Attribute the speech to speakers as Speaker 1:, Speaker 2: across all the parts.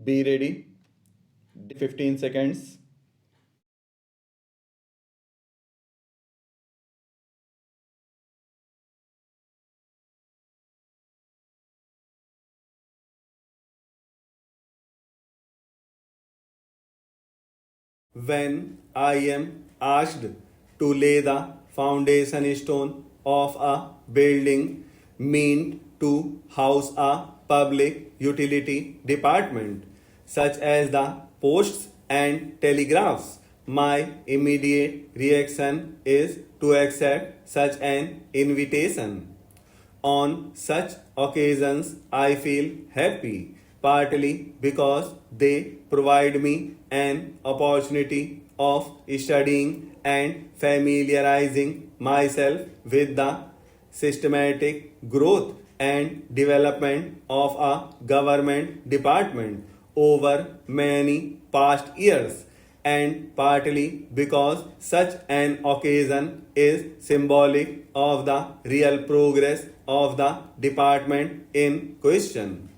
Speaker 1: Be ready. 15 seconds. When I am asked to lay the foundation stone of a building meant to house a public utility department, such as the posts and telegraphs, my immediate reaction is to accept such an invitation. On such occasions, I feel happy, partly because they provide me an opportunity of studying and familiarizing myself with the systematic growth and development of a government department over many past years, and partly because such an occasion is symbolic of the real progress of the department in question.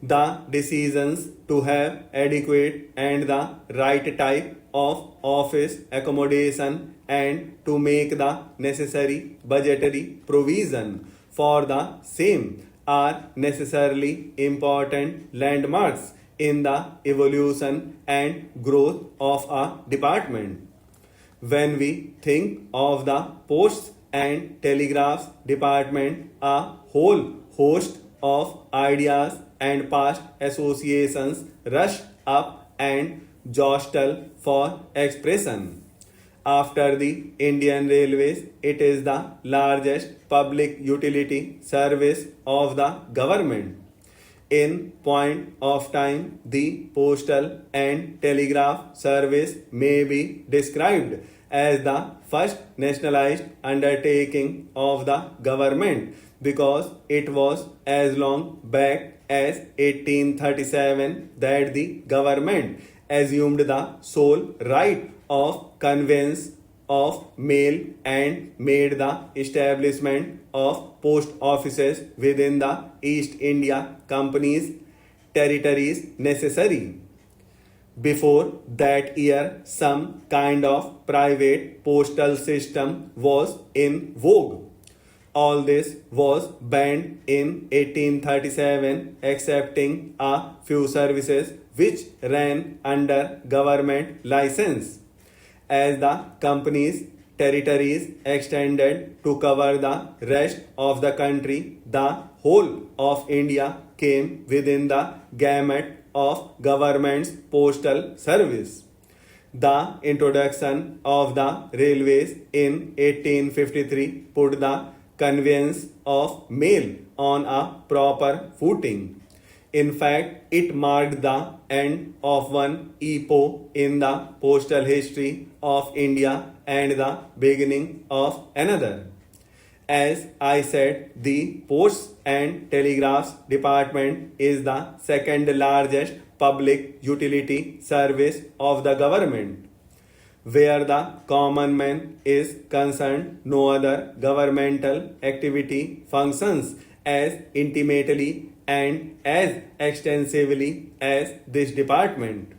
Speaker 1: The decisions to have adequate and the right type of office accommodation and to make the necessary budgetary provision for the same are necessarily important landmarks in the evolution and growth of a department. When we think of the Posts and Telegraphs Department, a whole host of ideas and past associations rush up and jostle for expression. After the Indian Railways, it is the largest public utility service of the government. In point of time, the postal and telegraph service may be described as the first nationalized undertaking of the government because it was as long back as 1837 that the government assumed the sole right of conveyance of mail and made the establishment of post offices within the East India Company's territories necessary. Before that year, some kind of private postal system was in vogue. All this was banned in 1837, excepting a few services which ran under government license. As the company's territories extended to cover the rest of the country, the whole of India came within the gamut of government's postal service. The introduction of the railways in 1853 put the conveyance of mail on a proper footing. In fact, it marked the end of one epoch in the postal history of India and the beginning of another. As I said, the Posts and Telegraphs Department is the second largest public utility service of the government. Where the common man is concerned, no other governmental activity functions as intimately and as extensively as this department.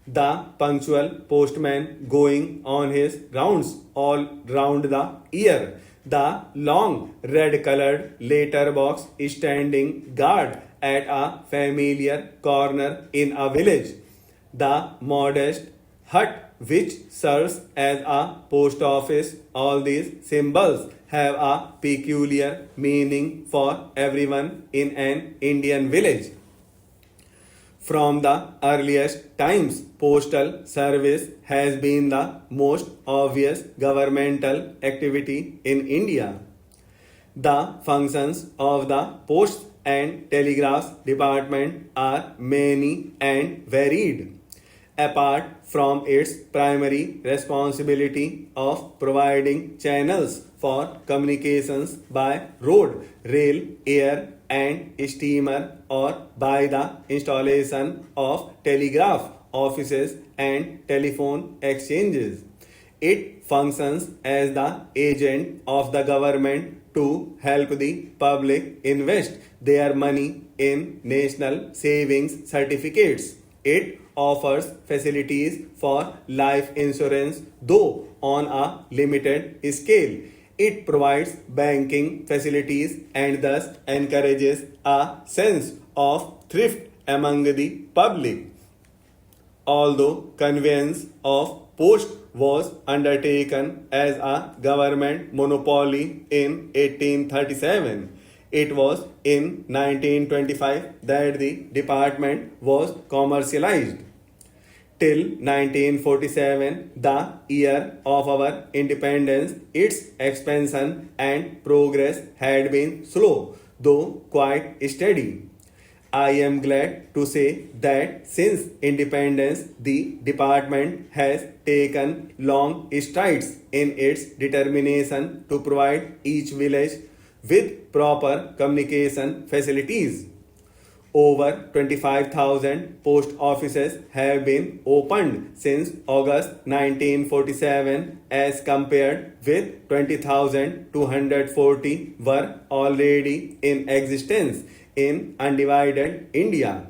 Speaker 1: The punctual postman going on his rounds all round the year, the long red colored letter box standing guard at a familiar corner in a village, the modest hut which serves as a post office, all these symbols have a peculiar meaning for everyone in an Indian village. From the earliest times, postal service has been the most obvious governmental activity in India. The functions of the Posts and Telegraphs Department are many and varied. Apart from its primary responsibility of providing channels for communications by road, rail, air, and steamer, or by the installation of telegraph offices and telephone exchanges. It functions as the agent of the government to help the public invest their money in national savings certificates. It offers facilities for life insurance, though on a limited scale. It provides banking facilities and thus encourages a sense of thrift among the public. Although conveyance of post was undertaken as a government monopoly in 1837, it was in 1925 that the department was commercialized. Till 1947, the year of our independence, its expansion and progress had been slow, though quite steady. I am glad to say that since independence, the department has taken long strides in its determination to provide each village with proper communication facilities. Over 25,000 post offices have been opened since August 1947 as compared with 20,240 were already in existence in undivided India.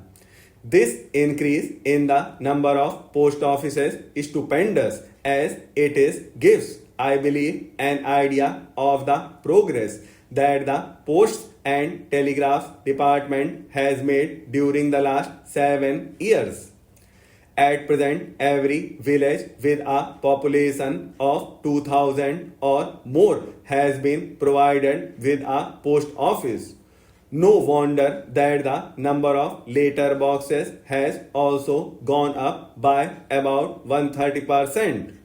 Speaker 1: This increase in the number of post offices is stupendous as it gives, I believe, an idea of the progress that the Posts and Telegraph Department has made during the last 7 years. At present, every village with a population of 2,000 or more has been provided with a post office. No wonder that the number of letter boxes has also gone up by about 130%.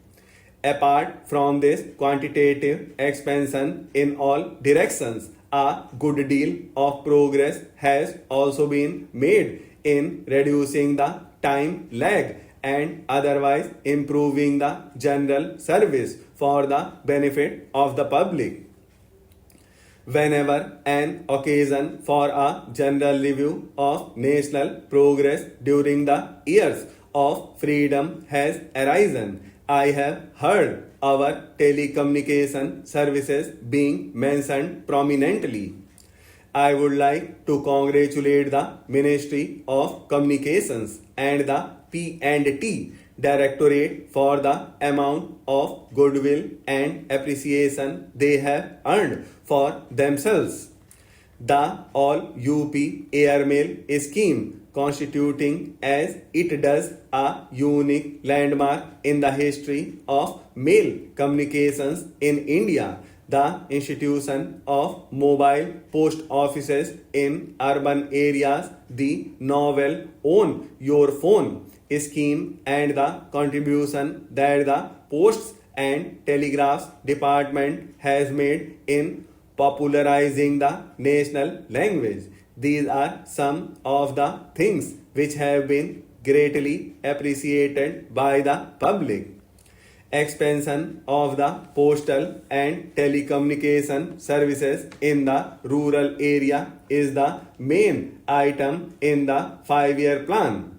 Speaker 1: Apart from this quantitative expansion in all directions, a good deal of progress has also been made in reducing the time lag and otherwise improving the general service for the benefit of the public. Whenever an occasion for a general review of national progress during the years of freedom has arisen, I have heard our telecommunication services being mentioned prominently. I would like to congratulate the Ministry of Communications and the P&T Directorate for the amount of goodwill and appreciation they have earned for themselves. The All UP Airmail scheme, constituting as it does a unique landmark in the history of mail communications in India, the institution of mobile post offices in urban areas, the novel Own Your Phone scheme, and the contribution that the Posts and Telegraphs Department has made in popularizing the national language. These are some of the things which have been greatly appreciated by the public. Expansion of the postal and telecommunication services in the rural area is the main item in the 5-year plan.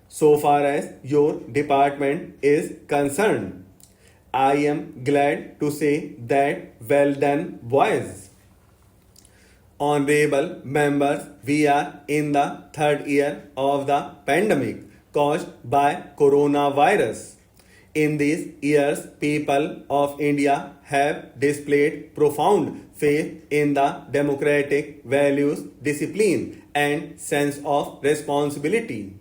Speaker 1: So far as your department is concerned, I am glad to say that well done, boys. Honorable members, we are in the 3rd year of the pandemic caused by coronavirus. In these years, people of India have displayed profound faith in the democratic values, discipline, and sense of responsibility.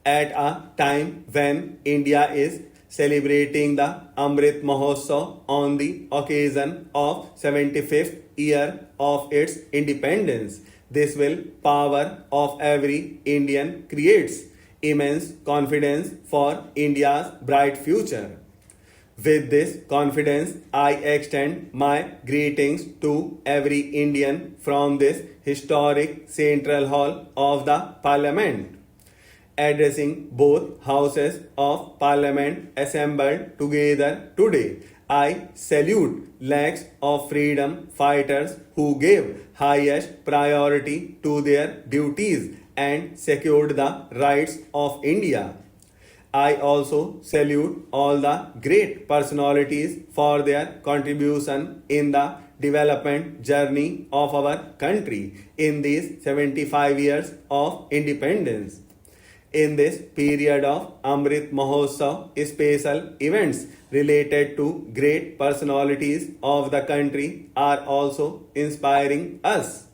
Speaker 1: At a time when India is celebrating the Amrit Mahotsav on the occasion of 75th year of its independence, this will power of every Indian creates immense confidence for India's bright future. With this confidence, I extend my greetings to every Indian from this historic central hall of the Parliament. Addressing both houses of Parliament assembled together today, I salute lakhs of freedom fighters who gave highest priority to their duties and secured the rights of India. I also salute all the great personalities for their contribution in the development journey of our country in these 75 years of independence. In this period of Amrit Mahotsav, special events related to great personalities of the country are also inspiring us.